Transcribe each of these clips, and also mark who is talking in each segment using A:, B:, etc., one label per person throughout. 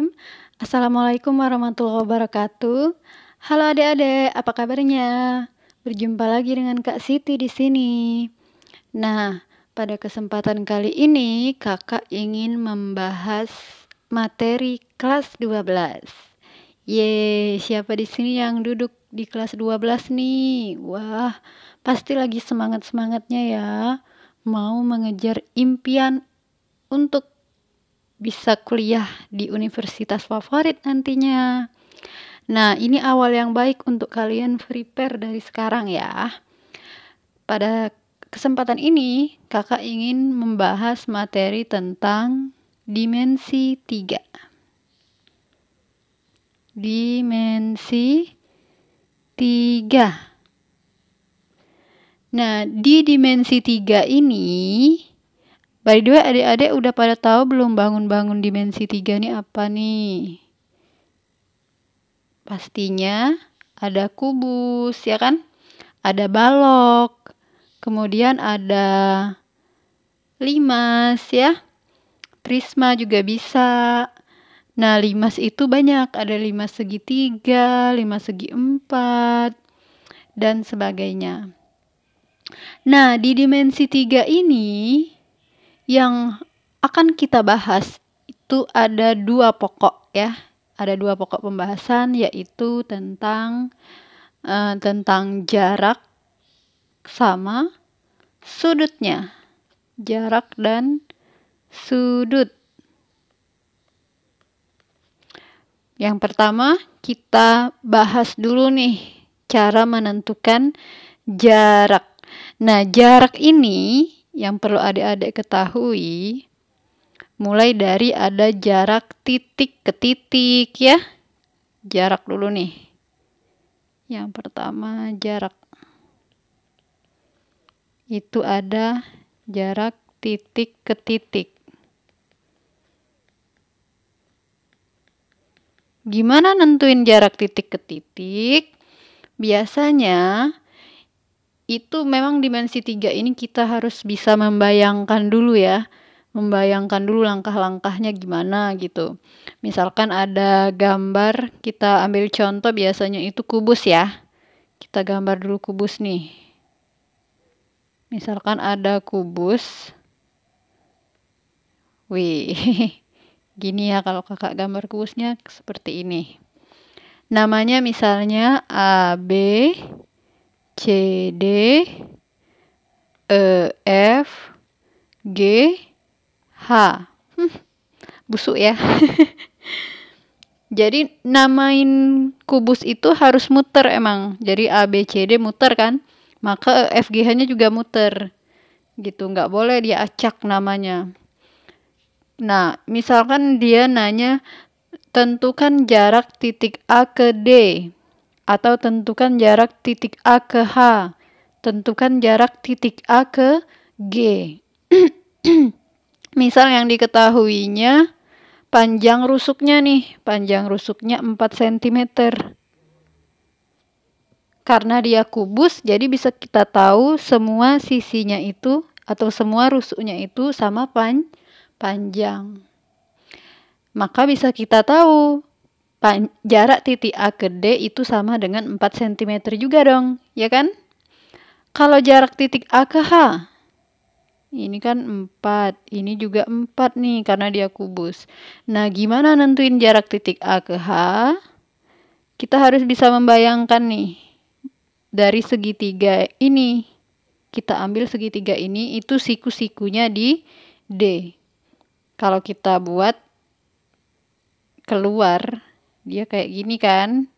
A: Bismillahirrahmanirrahim. Assalamualaikum warahmatullahi wabarakatuh. Halo adik-adik, apa kabarnya? Berjumpa lagi dengan Kak Siti di sini. Nah, pada kesempatan kali ini Kakak ingin membahas materi kelas 12. Siapa di sini yang duduk di kelas 12 nih? Wah, pasti lagi semangat-semangatnya ya. Mau mengejar impian untuk bisa kuliah di universitas favorit nantinya. Nah, ini awal yang baik untuk kalian prepare dari sekarang ya. Pada kesempatan ini, Kakak ingin membahas materi tentang dimensi 3. Dimensi 3. Nah, di dimensi 3 ini, by the way, adik-adik udah pada tahu belum bangun-bangun dimensi 3 ini apa nih? Pastinya ada kubus, ya kan? Ada balok, kemudian ada limas, ya. Prisma juga bisa. Nah, limas itu banyak. Ada limas segitiga, limas segi 4, dan sebagainya. Nah, di dimensi 3 ini, yang akan kita bahas itu ada 2 pokok ya. Ada 2 pokok pembahasan, yaitu tentang jarak sama sudutnya. Jarak dan sudut. Yang pertama kita bahas dulu nih cara menentukan jarak. Nah, jarak ini yang perlu adik-adik ketahui, mulai dari ada jarak titik ke titik ya. Jarak dulu nih. Yang pertama jarak. Itu ada jarak titik ke titik. Gimana nentuin jarak titik ke titik? Biasanya itu memang dimensi 3 ini kita harus bisa membayangkan dulu ya. Membayangkan dulu langkah-langkahnya gimana gitu. Misalkan ada gambar, kita ambil contoh biasanya itu kubus ya. Kita gambar dulu kubus nih. Misalkan ada kubus. Wih, gini ya kalau kakak gambar kubusnya seperti ini. Namanya misalnya A, B, C, D, E, F, G, H. Busuk ya. Jadi namain kubus itu harus muter emang. Jadi A, B, C, D muter kan. Maka F, G, H-nya juga muter. Gitu, nggak boleh dia acak namanya. Nah, misalkan dia nanya tentukan jarak titik A ke D. Atau tentukan jarak titik A ke H. Tentukan jarak titik A ke G. Misal yang diketahuinya panjang rusuknya nih. Panjang rusuknya 4 cm. Karena dia kubus, jadi bisa kita tahu semua sisinya itu atau semua rusuknya itu sama panjang. Maka bisa kita tahu jarak titik A ke D itu sama dengan 4 cm juga dong, ya kan? Kalau jarak titik A ke H, ini kan 4, ini juga 4 nih karena dia kubus. Nah, gimana nentuin jarak titik A ke H? Kita harus bisa membayangkan nih, dari segitiga ini, kita ambil segitiga ini, itu siku-sikunya di D. Kalau kita buat keluar, dia kayak gini kan.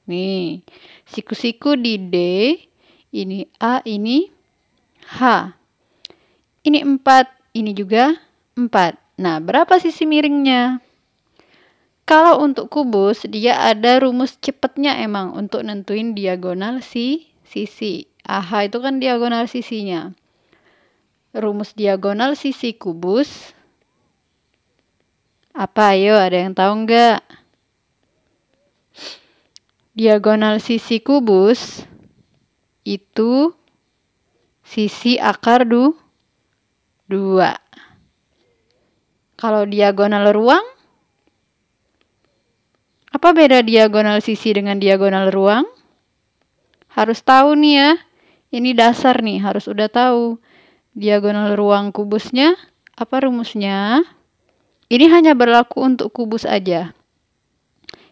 A: Nih, siku-siku di D, ini A, ini H. Ini 4, ini juga 4. Nah, berapa sisi miringnya? Kalau untuk kubus, dia ada rumus cepatnya emang untuk nentuin diagonal sisi. AH itu kan diagonal sisinya. Rumus diagonal sisi kubus apa? Ayo, ada yang tahu nggak? Diagonal sisi kubus itu sisi akar 2. Kalau diagonal ruang Apa beda diagonal sisi dengan diagonal ruang? Harus tahu nih ya. Ini dasar nih, harus udah tahu. Diagonal ruang kubusnya, apa rumusnya? Ini hanya berlaku untuk kubus aja.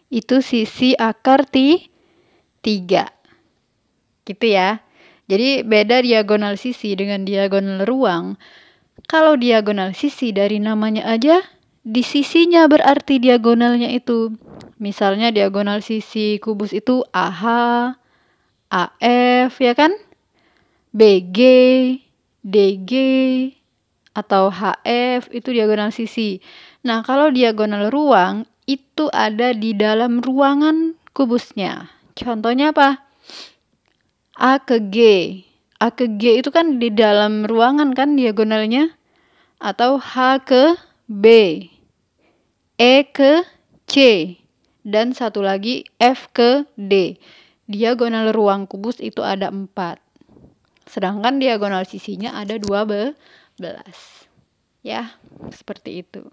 A: Itu sisi akar 3. Gitu ya. Jadi beda diagonal sisi dengan diagonal ruang. Kalau diagonal sisi dari namanya aja, di sisinya berarti diagonalnya itu. Misalnya diagonal sisi kubus itu AH, AF ya kan? BG, DG, atau HF itu diagonal sisi. Nah, kalau diagonal ruang itu ada di dalam ruangan kubusnya. Contohnya apa? A ke G. A ke G itu kan di dalam ruangan kan diagonalnya. Atau H ke B. E ke C. Dan satu lagi F ke D. Diagonal ruang kubus itu ada 4. Sedangkan diagonal sisinya ada 12. Ya, seperti itu.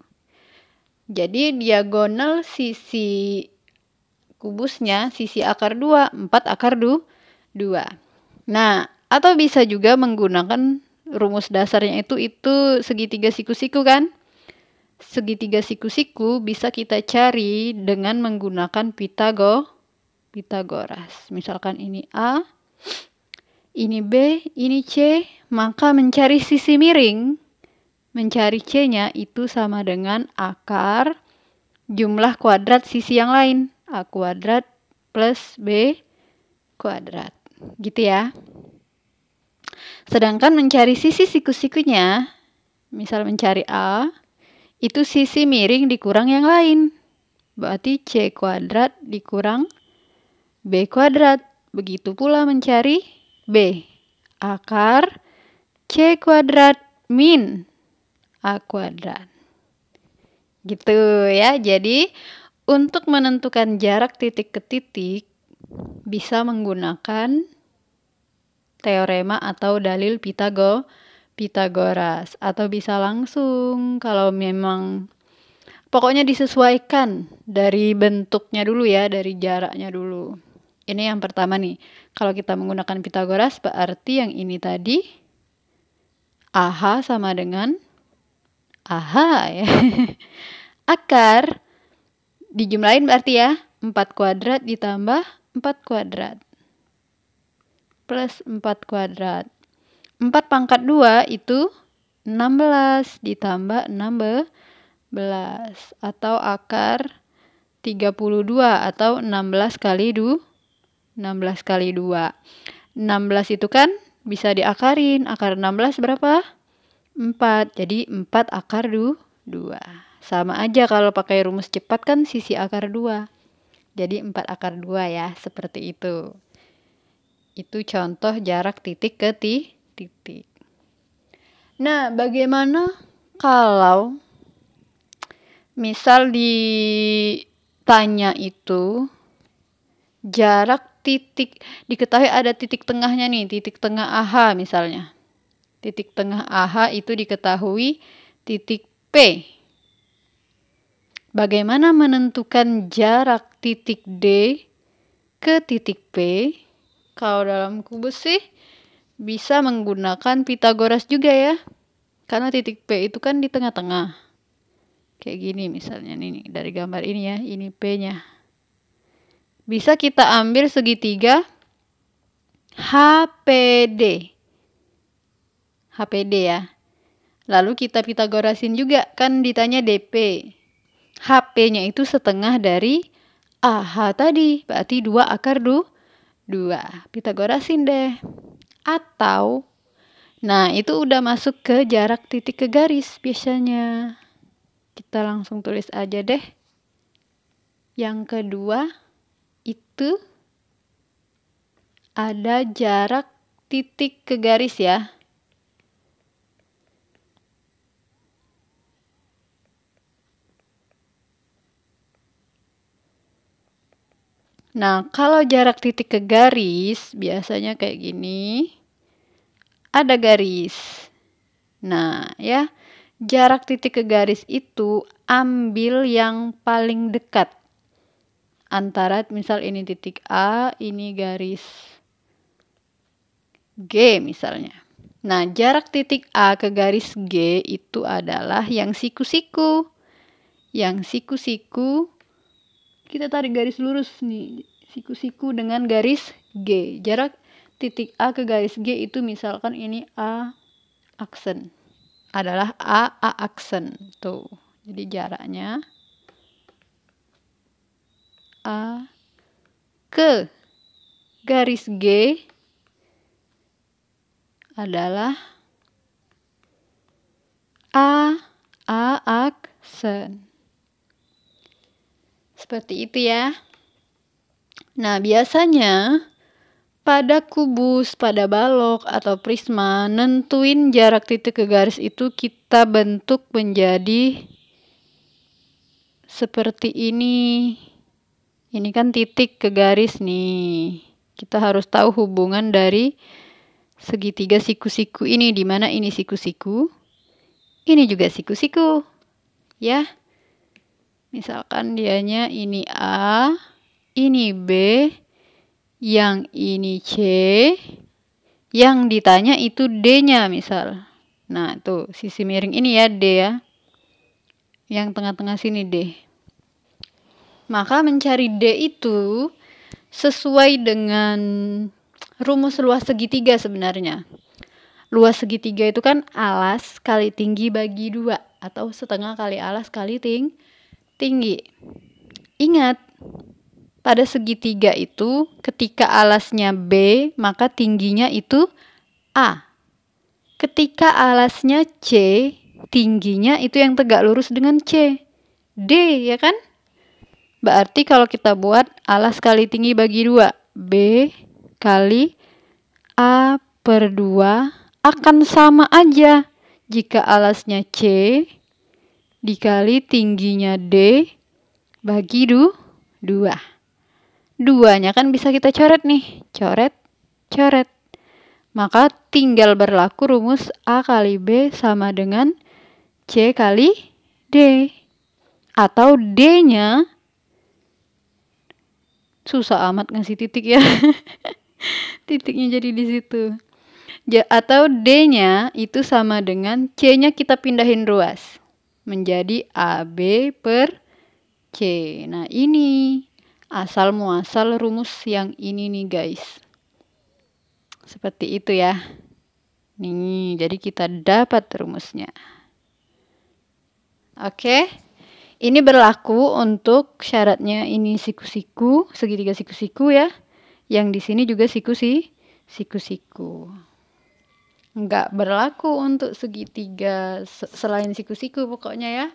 A: Jadi diagonal sisi kubusnya, sisi akar 2, 4 akar 2. Nah, atau bisa juga menggunakan rumus dasarnya itu segitiga siku-siku kan? Segitiga siku-siku bisa kita cari dengan menggunakan Pitagoras. Misalkan ini A, ini B, ini C, maka mencari sisi miring, mencari C-nya itu sama dengan akar jumlah kuadrat sisi yang lain. A kuadrat plus B kuadrat. Gitu ya. Sedangkan mencari sisi siku-sikunya, misal mencari A, itu sisi miring dikurang yang lain. Berarti C kuadrat dikurang B kuadrat. Begitu pula mencari B. Akar C kuadrat min A kuadrat. Gitu ya. Jadi untuk menentukan jarak titik ke titik bisa menggunakan teorema atau dalil Pitagoras, atau bisa langsung kalau memang pokoknya disesuaikan dari bentuknya dulu ya, dari jaraknya dulu. Ini yang pertama nih. Kalau kita menggunakan Pitagoras berarti yang ini tadi AH sama dengan AH ya. Akar dijumlahin berarti ya 4 kuadrat ditambah 4 kuadrat plus 4 kuadrat. 4 pangkat 2 itu 16 ditambah 16 atau akar 32 atau 16 kali 2. 16 kali 2. 16 itu kan bisa diakarin. Akar 16 berapa? 4. Jadi 4 akar 2. Sama aja kalau pakai rumus cepat kan sisi akar 2. Jadi 4 akar 2 ya. Seperti itu. Itu contoh jarak titik ke titik. Nah, bagaimana kalau misal ditanya itu jarak titik, diketahui ada titik tengahnya nih, titik tengah AH misalnya. Titik tengah AH itu diketahui titik P. Bagaimana menentukan jarak titik D ke titik P? Kalau dalam kubus sih bisa menggunakan Pitagoras juga ya. Karena titik P itu kan di tengah-tengah. Kayak gini misalnya nih dari gambar ini ya, ini P-nya. Bisa kita ambil segitiga HPD. HPD ya. Lalu kita Pitagorasin juga, kan ditanya DP. HP-nya itu setengah dari AH tadi, berarti 2 akar 2. Pitagorasin deh. Atau, nah itu udah masuk ke jarak titik ke garis biasanya. Kita langsung tulis aja deh. Yang kedua, itu ada jarak titik ke garis ya. Nah, kalau jarak titik ke garis, biasanya kayak gini. Ada garis. Nah, ya. Jarak titik ke garis itu ambil yang paling dekat. antara misal ini titik A, ini garis G misalnya. Nah, jarak titik A ke garis G itu adalah yang siku-siku. Yang siku-siku, kita tarik garis lurus nih, siku-siku dengan garis G. Jarak titik A ke garis G itu misalkan ini A aksen. Adalah A aksen. Tuh. Jadi jaraknya A ke garis G adalah A aksen. Seperti itu ya. Nah, biasanya pada kubus, pada balok, atau prisma, nentuin jarak titik ke garis itu kita bentuk menjadi seperti ini. Ini kan titik ke garis nih. Kita harus tahu hubungan dari segitiga siku-siku ini, di mana ini siku-siku, ini juga siku-siku. Ya. Misalkan dianya ini A, ini B, yang ini C, yang ditanya itu D-nya misal. Nah, tuh sisi miring ini ya D ya. Yang tengah-tengah sini D. Maka mencari D itu sesuai dengan rumus luas segitiga sebenarnya. Luas segitiga itu kan alas kali tinggi bagi 2 atau setengah kali alas kali tinggi. Ingat, pada segitiga itu ketika alasnya B, maka tingginya itu A. Ketika alasnya C, tingginya itu yang tegak lurus dengan C. D, ya kan? Berarti kalau kita buat alas kali tinggi bagi 2, B kali A per 2 akan sama aja jika alasnya C dikali tingginya D bagi 2. 2-nya kan bisa kita coret nih. Coret. Maka tinggal berlaku rumus A kali B sama dengan C kali D. Atau D-nya, susah amat ngasih titik ya. Titiknya jadi di situ. Atau D-nya itu sama dengan C-nya kita pindahin ruas. Menjadi AB per C. Nah, ini asal muasal rumus yang ini nih guys. Seperti itu ya. Nih, jadi kita dapat rumusnya. Oke. Ini berlaku untuk syaratnya ini siku-siku, segitiga siku-siku ya. Yang di sini juga siku-siku. Enggak berlaku untuk segitiga selain siku-siku pokoknya ya.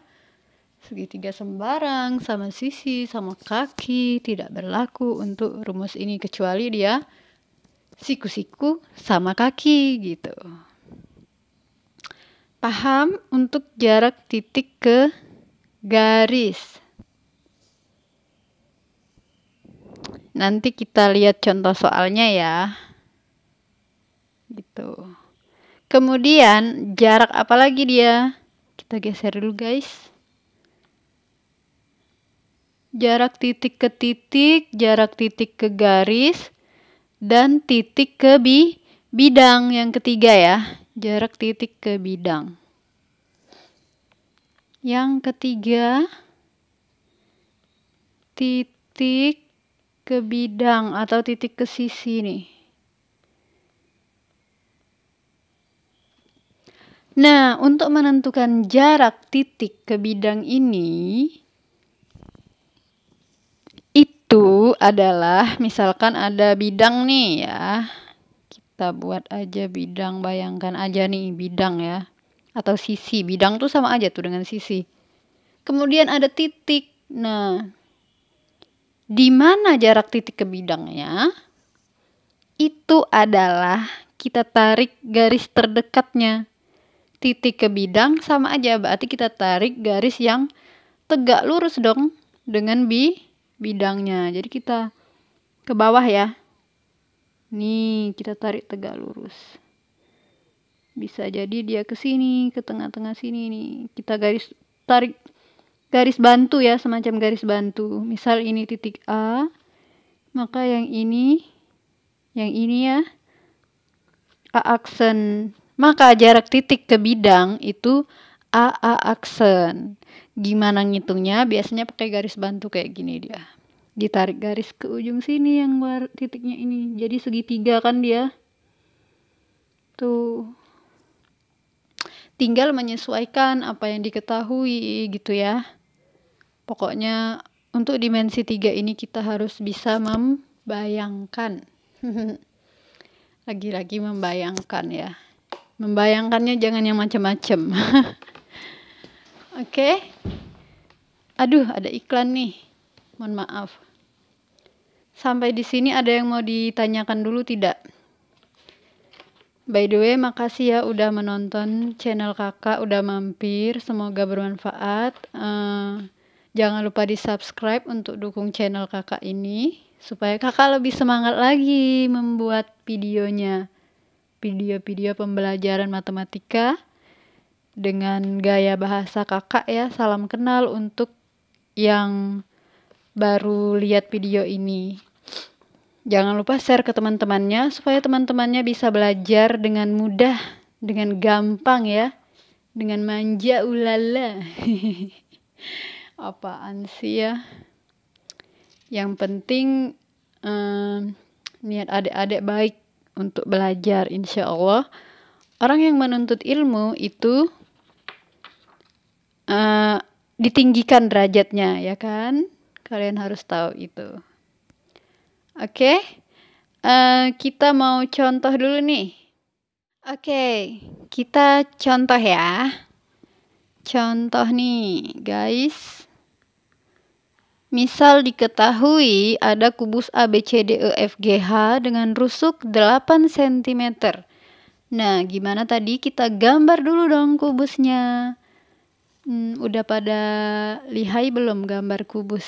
A: Segitiga sembarang, sama sisi, sama kaki tidak berlaku untuk rumus ini kecuali dia siku-siku sama kaki gitu. Paham untuk jarak titik ke garis. Nanti kita lihat contoh soalnya ya. Gitu. Kemudian jarak apa lagi dia? Kita geser dulu guys. Jarak titik ke titik, jarak titik ke garis, dan titik ke bidang yang ketiga ya. Jarak titik ke bidang. Yang ketiga, titik ke bidang atau titik ke sisi nih. Nah, untuk menentukan jarak titik ke bidang ini, itu adalah misalkan ada bidang nih ya. Kita buat aja bidang, bayangkan aja nih bidang ya. Atau sisi, bidang tuh sama aja tuh dengan sisi. Kemudian ada titik. Nah, di mana jarak titik ke bidangnya? Itu adalah kita tarik garis terdekatnya. Titik ke bidang sama aja, berarti kita tarik garis yang tegak lurus dong dengan bidangnya. Jadi kita ke bawah ya. Nih, kita tarik tegak lurus. Bisa jadi dia ke sini, ke tengah-tengah sini nih. Kita garis tarik garis bantu ya, semacam garis bantu. Misal ini titik A, maka yang ini ya A aksen. Maka jarak titik ke bidang itu A aksen. Gimana ngitungnya? Biasanya pakai garis bantu kayak gini dia. Ditarik garis ke ujung sini yang titiknya ini. Jadi segitiga kan dia. Tuh. Tinggal menyesuaikan apa yang diketahui gitu ya. Pokoknya untuk dimensi 3 ini kita harus bisa membayangkan. Lagi-lagi membayangkan ya. Membayangkannya jangan yang macam-macam. Oke. Aduh, ada iklan nih. Mohon maaf. Sampai di sini ada yang mau ditanyakan dulu tidak? By the way, makasih ya udah menonton channel kakak, udah mampir. Semoga bermanfaat. Jangan lupa di subscribe untuk dukung channel kakak ini, supaya kakak lebih semangat lagi membuat videonya. Video-video pembelajaran matematika dengan gaya bahasa kakak ya. Salam kenal untuk yang baru lihat video ini. Jangan lupa share ke teman-temannya supaya teman-temannya bisa belajar dengan mudah, dengan gampang ya. Dengan manja ulala. Apaan sih ya? Yang penting niat adik-adik baik untuk belajar, insya Allah. Orang yang menuntut ilmu itu ditinggikan derajatnya ya kan? Kalian harus tahu itu. Oke, kita mau contoh dulu nih. Oke, kita contoh ya. Contoh nih, guys. Misal diketahui ada kubus ABCDEFGH dengan rusuk 8 cm. Nah, gimana tadi? Kita gambar dulu dong kubusnya. Udah pada lihai belum gambar kubus?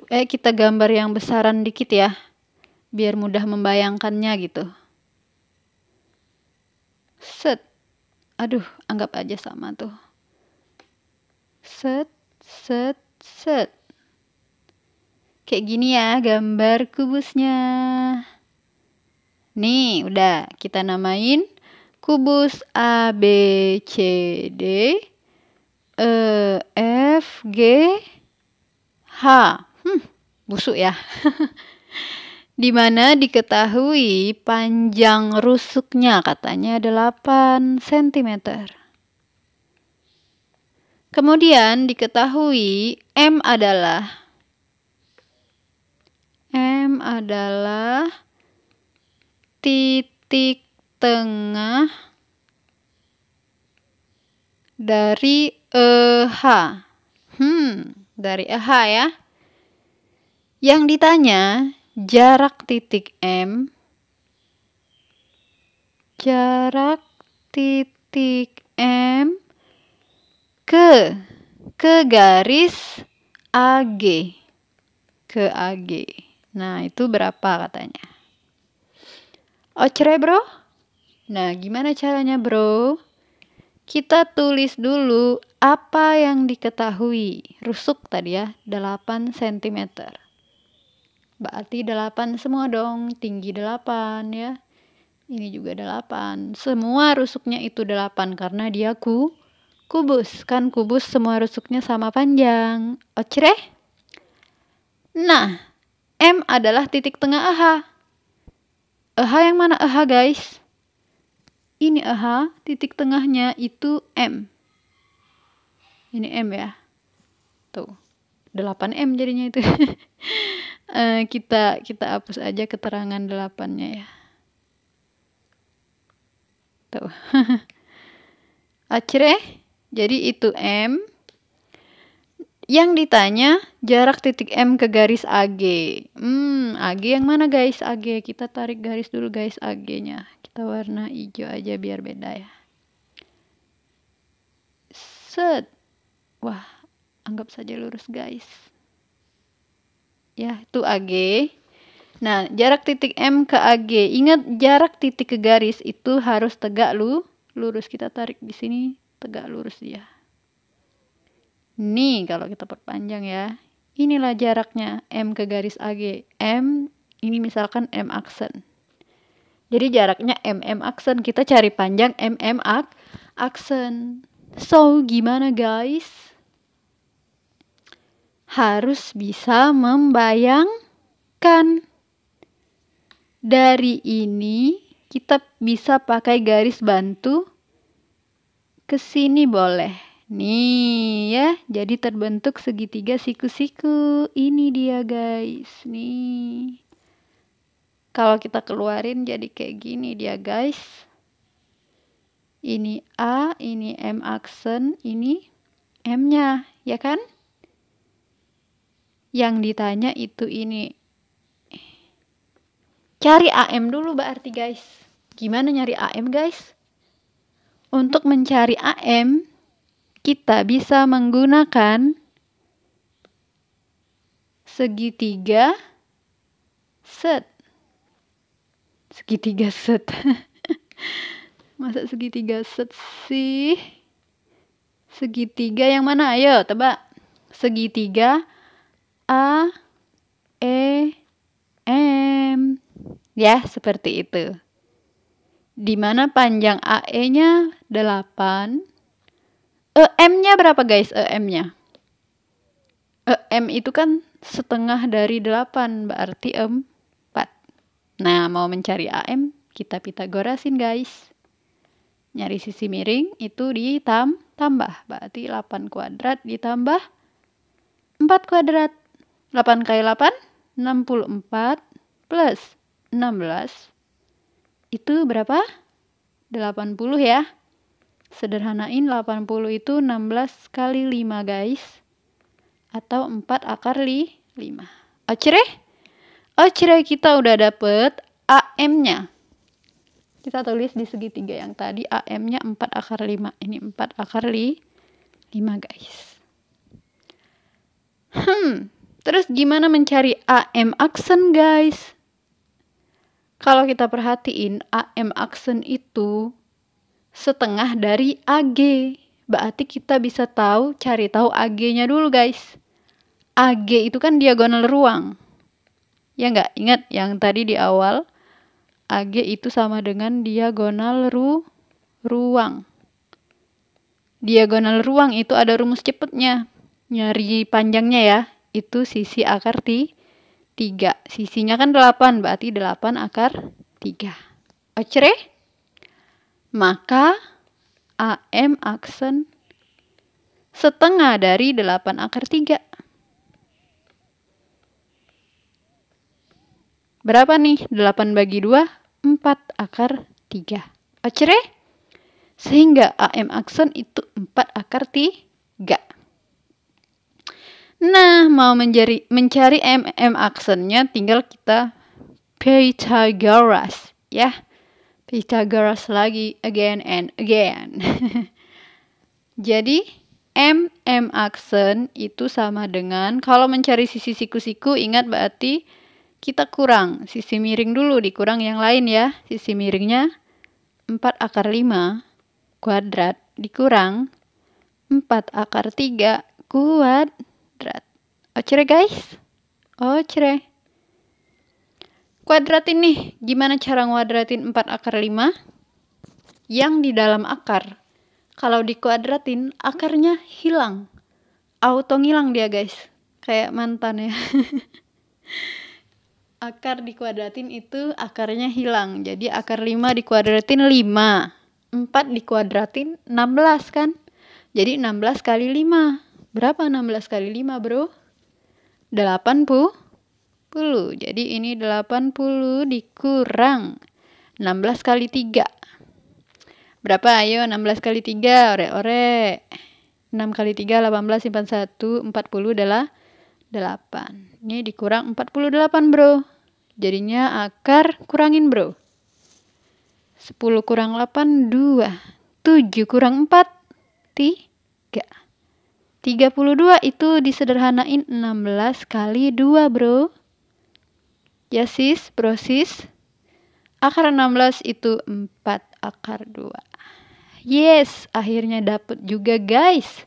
A: Kita gambar yang besaran dikit ya, biar mudah membayangkannya gitu. Set. Aduh, anggap aja sama tuh. Set, set, set. Kayak gini ya gambar kubusnya. Nih, udah kita namain kubus A, B, C, D, E, F, G, H. Busuk ya. Dimana diketahui panjang rusuknya katanya 8 cm. Kemudian diketahui M adalah titik tengah dari EH. Dari EH ya. Yang ditanya jarak titik M ke garis AG. Ke AG. Nah, itu berapa katanya? Ocre, bro? Nah, gimana caranya, bro? Kita tulis dulu apa yang diketahui. Rusuk tadi ya, 8 cm. Berarti 8 semua dong, tinggi 8 ya. Ini juga 8. Semua rusuknya itu 8 karena dia kubus. Kan kubus semua rusuknya sama panjang. Ocre? Nah, M adalah titik tengah AH. AH yang mana AH, guys? Ini AH, titik tengahnya itu M. Ini M ya. Tuh. 8M jadinya itu. Kita hapus aja keterangan 8-nya ya. Tuh. Akhirnya jadi itu M. Yang ditanya jarak titik M ke garis AG. AG yang mana, guys? AG. Kita tarik garis dulu, guys, AG-nya. Kita warna hijau aja biar beda ya. Set. Wah, anggap saja lurus, guys. Ya, itu AG. Nah, jarak titik M ke AG. Ingat, jarak titik ke garis itu harus tegak lurus. Kita tarik di sini, tegak lurus dia. Nih kalau kita perpanjang ya. Inilah jaraknya M ke garis AG. M ini misalkan M aksen. Jadi jaraknya MM aksen. Kita cari panjang MM aksen. So, gimana guys? Harus bisa membayangkan. Dari ini kita bisa pakai garis bantu ke sini boleh. Nih ya, jadi terbentuk segitiga siku-siku. Ini dia guys. Nih. Kalau kita keluarin jadi kayak gini dia guys. Ini A, ini M aksen, ini M-nya, ya kan? Yang ditanya itu ini. Cari AM dulu berarti guys. Gimana nyari AM guys? Untuk mencari AM, kita bisa menggunakan segitiga set. Segitiga set. Masa segitiga set sih? Segitiga yang mana? Ayo tebak. Segitiga A, E, M. Ya, seperti itu. Dimana panjang AE-nya 8. EM-nya berapa guys? EM-nya. EM itu kan setengah dari 8, berarti 4. Nah, mau mencari AM, kita Pitagorasin guys. Nyari sisi miring, itu ditambah. Berarti 8 kuadrat ditambah 4 kuadrat. 8 kali 8, 64 plus 16. Itu berapa? 80 ya. Sederhanain 80 itu 16 kali 5 guys. Atau 4 akar 5. Ocre kita udah dapet AM-nya. Kita tulis di segitiga yang tadi AM-nya 4 akar 5. Ini 4 akar 5 guys. Terus gimana mencari AM aksen guys? Kalau kita perhatiin AM aksen itu setengah dari AG. Berarti kita bisa cari tahu AG-nya dulu guys. AG itu kan diagonal ruang. Ya nggak? Ingat yang tadi di awal. AG itu sama dengan diagonal ruang. Diagonal ruang itu ada rumus cepetnya. Nyari panjangnya ya. Itu sisi akar 3. Sisinya kan 8. Berarti 8 akar 3. Ocre? Maka AM aksen setengah dari 8 akar 3. Berapa nih? 8 bagi 2, 4 akar 3. Ocre? Sehingga AM aksen itu 4 akar 3. Nah, mau mencari MM aksennya tinggal kita Pythagoras. Ya, Pythagoras lagi, again and again. Jadi, MM aksen itu sama dengan, kalau mencari sisi siku-siku, ingat berarti kita kurang sisi miring dulu, dikurang yang lain ya. Sisi miringnya 4 akar 5 kuadrat dikurang 4 akar 3 kuadrat. Ocre guys? Ocre. Kuadratin nih. Gimana cara nguadratin 4 akar 5? Yang di dalam akar. Kalau dikuadratin, akarnya hilang. Auto ngilang dia guys. Kayak mantan ya. Akar dikuadratin itu akarnya hilang. Jadi akar 5 dikuadratin 5. 4 dikuadratin 16 kan. Jadi 16 kali 5. Berapa 16 kali 5 bro? 80. Jadi ini 80 dikurang 16 kali 3. Berapa? Ayo 16 kali 3. Ore-ore. 6 kali 3 18 simpan 1. 40 adalah 8. Ini dikurang 48 bro. Jadinya akar kurangin bro. 10 kurang 8, 2. 7 kurang 4, 3. 32 itu disederhanain 16 kali 2 bro. Ya sis, bro sis. Akar 16 itu 4 akar 2. Yes, akhirnya dapet juga guys.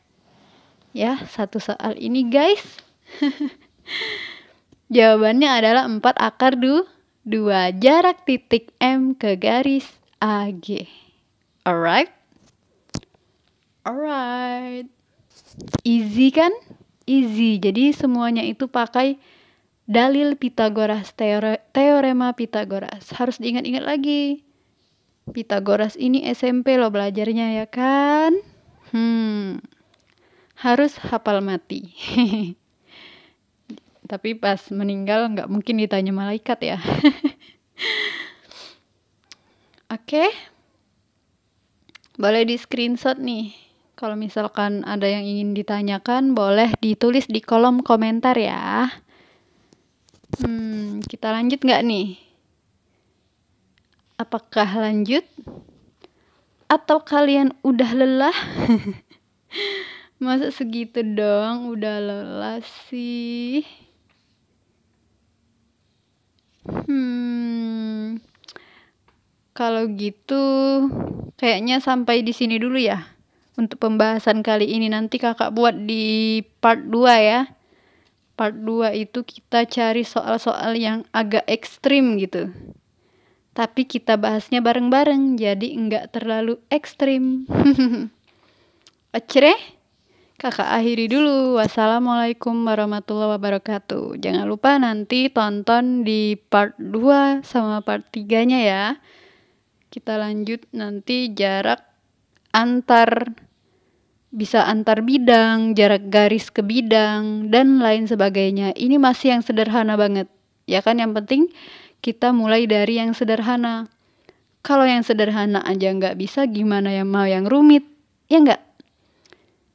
A: ya satu soal ini guys. Jawabannya adalah 4 akar 2 jarak titik M ke garis AG. Alright? Alright. Easy kan? Easy. Jadi semuanya itu pakai dalil Pitagoras, teorema Pitagoras. Harus diingat-ingat lagi. Pitagoras ini SMP lo belajarnya ya kan? Harus hafal mati. Tapi pas meninggal nggak mungkin ditanya malaikat ya. Oke. Boleh di screenshot nih. Kalau misalkan ada yang ingin ditanyakan, boleh ditulis di kolom komentar ya. Kita lanjut nggak nih? Apakah lanjut? Atau kalian udah lelah? Masa segitu dong, udah lelah sih? Kalau gitu, kayaknya sampai di sini dulu ya. Untuk pembahasan kali ini nanti kakak buat di part 2 ya. Part 2 itu kita cari soal-soal yang agak ekstrim gitu. Tapi kita bahasnya bareng-bareng, jadi enggak terlalu ekstrim. Oke, kakak akhiri dulu. Wassalamualaikum warahmatullahi wabarakatuh. Jangan lupa nanti tonton di part 2 sama part 3-nya ya. Kita lanjut nanti jarak bisa antar bidang, jarak garis ke bidang, dan lain sebagainya. Ini masih yang sederhana banget. Ya kan, yang penting kita mulai dari yang sederhana. Kalau yang sederhana aja nggak bisa, gimana yang mau yang rumit? Ya nggak?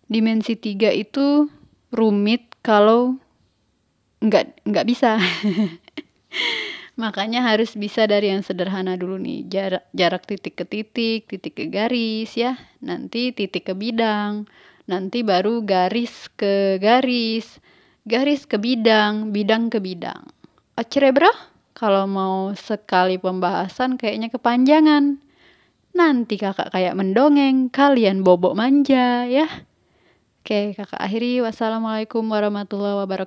A: Dimensi 3 itu rumit kalau nggak bisa. Makanya harus bisa dari yang sederhana dulu nih. Jarak titik ke titik, titik ke garis ya. Nanti titik ke bidang. Nanti baru garis ke garis. Garis ke bidang, bidang ke bidang. Oke bro? Kalau mau sekali pembahasan kayaknya kepanjangan. Nanti kakak kayak mendongeng, kalian bobok manja ya. Oke, kakak akhiri. Wassalamualaikum warahmatullahi wabarakatuh.